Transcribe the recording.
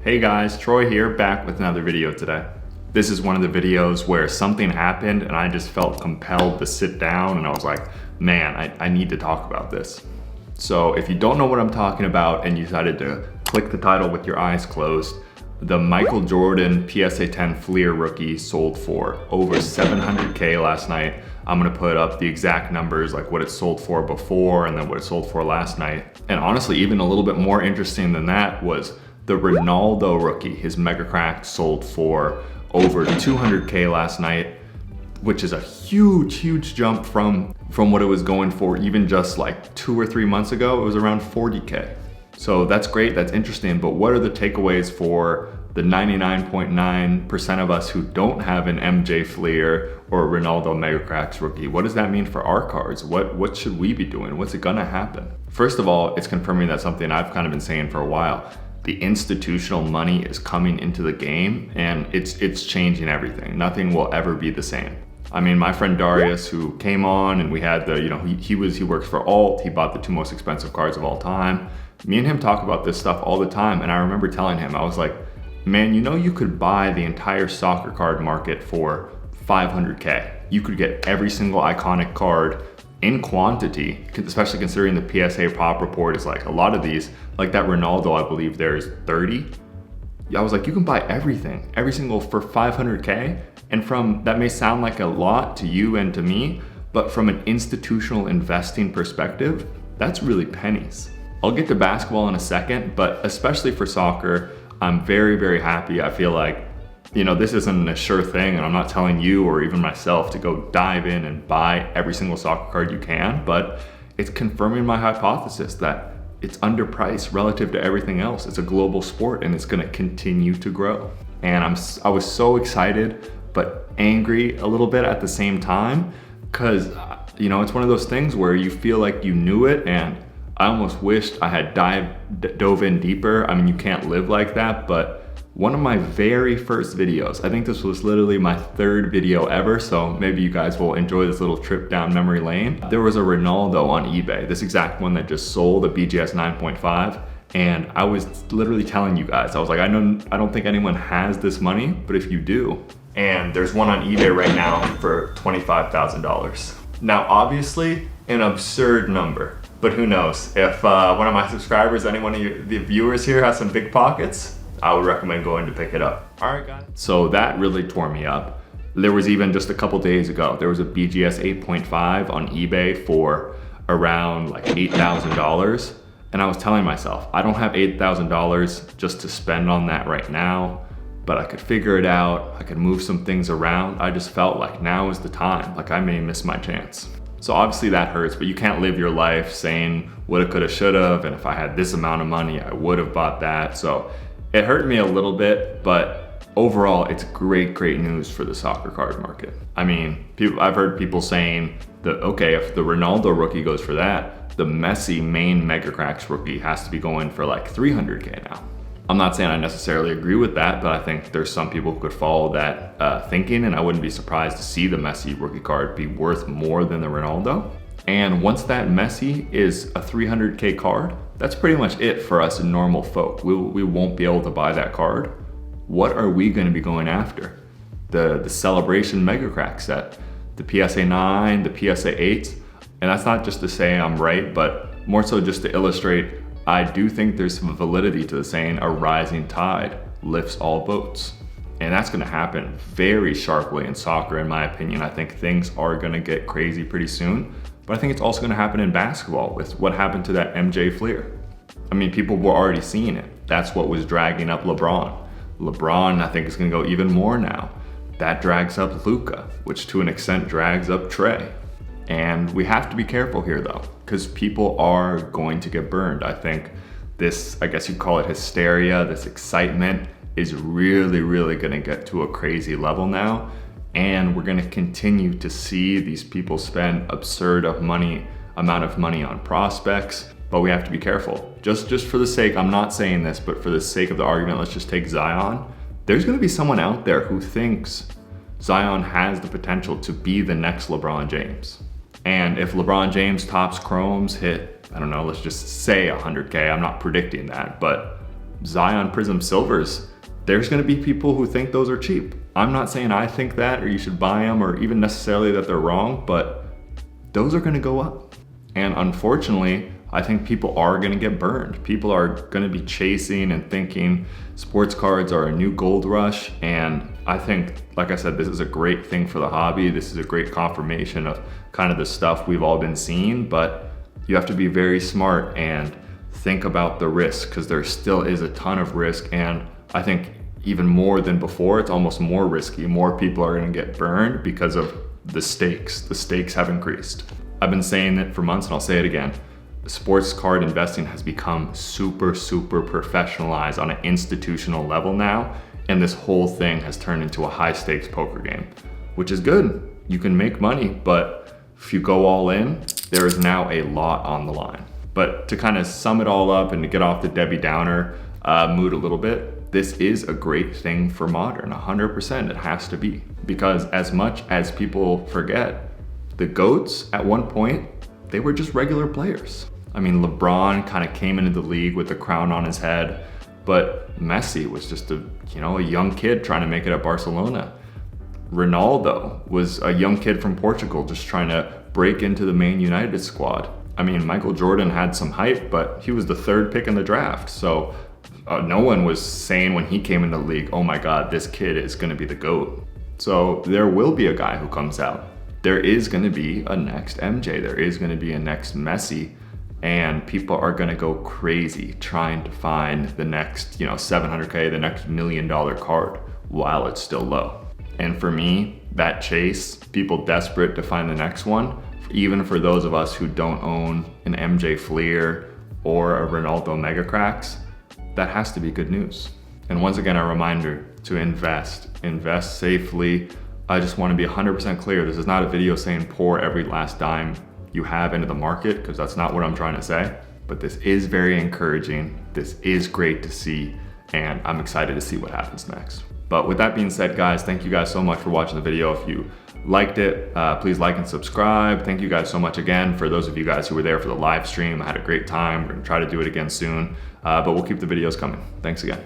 Hey guys, Troy here, back with another video today. This is one of the videos where something happened and I just felt compelled to sit down and I was like, man, I need to talk about this. So if you don't know what I'm talking about and you decided to click the title with your eyes closed, the Michael Jordan PSA 10 Fleer rookie sold for over 700K last night. I'm gonna put up the exact numbers, like what it sold for before and then what it sold for last night. And honestly, even a little bit more interesting than that was the Ronaldo rookie. His Mega Crack sold for over 200K last night, which is a huge jump from what it was going for even just like 2 or 3 months ago. It was around 40K. So that's great, that's interesting, but what are the takeaways for the 99.9% of us who don't have an MJ Fleer or a Ronaldo Mega Cracks rookie? What does that mean for our cards? What should we be doing? What's it gonna happen? First of all, it's confirming that something I've kind of been saying for a while. The institutional money is coming into the game and it's changing everything. Nothing will ever be the same. I mean, my friend Darius, who came on and we had the, he works for Alt, he bought the 2 most expensive cards of all time. Me and him talk about this stuff all the time, and I remember telling him, I was like, man, you could buy the entire soccer card market for 500K. You could get every single iconic card in quantity, especially considering the PSA pop report is like a lot of these, like that Ronaldo, I believe there's 30. I was like, you can buy everything, every single for 500K. And that may sound like a lot to you and to me, but from an institutional investing perspective, that's really pennies. I'll get to basketball in a second, but especially for soccer, I'm very happy. I feel like, this isn't a sure thing, and I'm not telling you or even myself to go dive in and buy every single soccer card you can, but it's confirming my hypothesis that it's underpriced relative to everything else. It's a global sport and it's gonna continue to grow. And I was so excited, but angry a little bit at the same time, because it's one of those things where you feel like you knew it, and I almost wished I had dove in deeper. I mean, you can't live like that, but one of my very first videos, I think this was literally my 3rd video ever, so maybe you guys will enjoy this little trip down memory lane. There was a Ronaldo on eBay, this exact one that just sold, a BGS 9.5, and I was literally telling you guys, I was like, I don't think anyone has this money, but if you do, and there's one on eBay right now for $25,000. Now, obviously, an absurd number, but who knows? If one of my subscribers, any one of the viewers here has some big pockets, I would recommend going to pick it up. All right, guys. So that really tore me up. There was even just a couple days ago, there was a BGS 8.5 on eBay for around like $8,000. And I was telling myself, I don't have $8,000 just to spend on that right now, but I could figure it out. I could move some things around. I just felt like now is the time. Like I may miss my chance. So obviously that hurts, but you can't live your life saying woulda, coulda, shoulda, and if I had this amount of money, I would have bought that. So it hurt me a little bit, but overall, it's great news for the soccer card market. I mean, I've heard people saying that, okay, if the Ronaldo rookie goes for that, the Messi main Mega Cracks rookie has to be going for like 300K now. I'm not saying I necessarily agree with that, but I think there's some people who could follow that thinking, and I wouldn't be surprised to see the Messi rookie card be worth more than the Ronaldo. And once that Messi is a 300K card, that's pretty much it for us normal folk. We won't be able to buy that card. What are we gonna be going after? The Celebration Mega Crack set, the PSA 9, the PSA 8s, and that's not just to say I'm right, but more so just to illustrate, I do think there's some validity to the saying, a rising tide lifts all boats. And that's gonna happen very sharply in soccer, in my opinion. I think things are gonna get crazy pretty soon, but I think it's also gonna happen in basketball with what happened to that MJ Fleer. I mean, people were already seeing it. That's what was dragging up LeBron. LeBron, I think, is gonna go even more now. That drags up Luka, which to an extent drags up Trey. And we have to be careful here though, because people are going to get burned. I think this, I guess you'd call it hysteria, this excitement is really gonna get to a crazy level now. And we're gonna continue to see these people spend absurd amount of money on prospects, but we have to be careful. Just for the sake, I'm not saying this, but for the sake of the argument, let's just take Zion. There's gonna be someone out there who thinks Zion has the potential to be the next LeBron James. And if LeBron James tops chromes hit, I don't know, let's just say 100K, I'm not predicting that, but Zion Prism Silvers, there's gonna be people who think those are cheap. I'm not saying I think that or you should buy them or even necessarily that they're wrong, but those are gonna go up. And unfortunately, I think people are gonna get burned. People are gonna be chasing and thinking sports cards are a new gold rush. And I think, like I said, this is a great thing for the hobby. This is a great confirmation of kind of the stuff we've all been seeing, but you have to be very smart and think about the risk, because there still is a ton of risk. And I think even more than before, it's almost more risky. More people are gonna get burned because of the stakes. The stakes have increased. I've been saying it for months and I'll say it again. Sports card investing has become super professionalized on an institutional level now. And this whole thing has turned into a high stakes poker game, which is good. You can make money, but if you go all in, there is now a lot on the line. But to kind of sum it all up and to get off the Debbie Downer mood a little bit, this is a great thing for Modern, 100%, it has to be. Because as much as people forget, the GOATs at one point, they were just regular players. I mean, LeBron kind of came into the league with the crown on his head, but Messi was just a young kid trying to make it at Barcelona. Ronaldo was a young kid from Portugal just trying to break into the main United squad. I mean, Michael Jordan had some hype, but he was the 3rd pick in the draft. So no one was saying when he came into the league, oh my God, this kid is gonna be the GOAT. So there will be a guy who comes out. There is gonna be a next MJ. There is gonna be a next Messi. And people are gonna go crazy trying to find the next, $700K, the next $1 million card while it's still low. And for me, that chase, people desperate to find the next one, even for those of us who don't own an MJ Fleer or a Ronaldo Mega Cracks, that has to be good news. And once again, a reminder to invest safely. I just wanna be 100% clear. This is not a video saying pour every last dime you have into the market, because that's not what I'm trying to say. But this is very encouraging. This is great to see, and I'm excited to see what happens next. But with that being said, guys, thank you guys so much for watching the video. If you liked it, please like and subscribe. Thank you guys so much again for those of you guys who were there for the live stream. I had a great time. We're gonna try to do it again soon, but we'll keep the videos coming. Thanks again.